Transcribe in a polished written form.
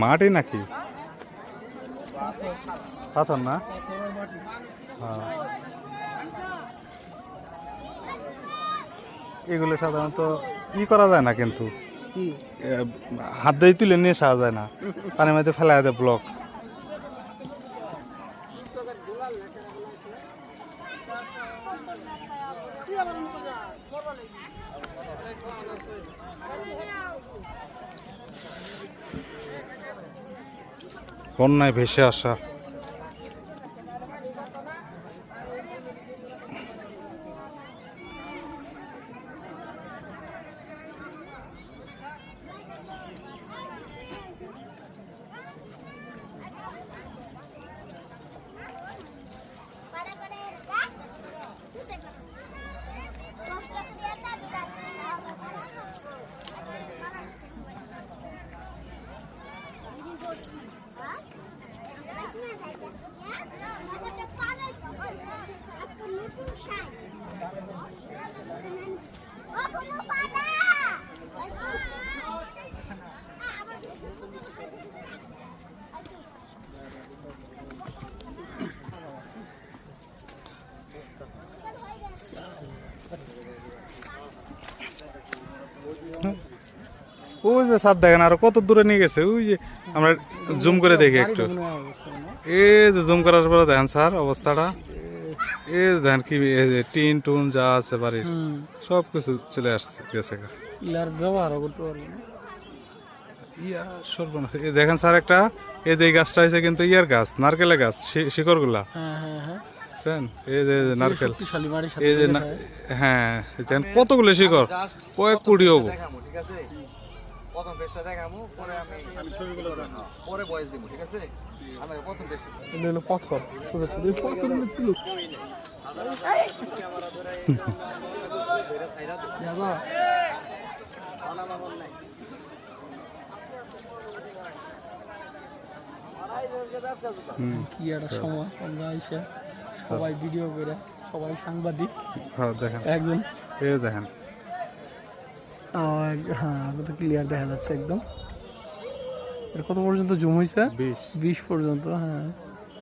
মাটি নাকি পাথর না? এগুলো সাধারণত ই করা যায় না, কিন্তু হাত দিয়ে তুলে নিয়ে আসা যায় না, পানির মধ্যে ফেলা যায় ব্লক। বন্যায় ভেসে আসা ওই যে সাপ দেখেন আরো কত দূরে নিয়ে গেছে, ওই যে আমরা জুম করে দেখি একটু। এই যে জুম করার পরে দেখেন স্যার অবস্থাটা, এই দেখেন কি টিন টুন যা আছে বাড়ির সব কিছু চলে আসছে গেছে। ব্যবহার করতে পারবো না। সর্বনাশ। দেখেন স্যার একটা, এই যে গাছটা হয়েছে কিন্তু ইয়ার গাছ, নারকেলের গাছ, শিকড় গুলা এই যে নারকেল, এই যে হ্যাঁ দেখেন কতগুলো শিকড়, কয়েক কোটি হবো। প্রথম পেজটা দেখামু, পরে আমি ছবিগুলো পরে ভয়েস দিব, ঠিক আছে? আমি প্রথম পেজটা এটা হলো পাথর, ছোট ছোট পাথরগুলো ছিল। কি একটা সময় আমরা এসে সবাই ভিডিও করে, সবাই সাংবাদিক। দেখেন একজন এই দেখেন, হ্যাঁ তো ক্লিয়ার দেখা যাচ্ছে একদম। কত পর্যন্ত জুম হয়েছে? 20 20 পর্যন্ত। হ্যাঁ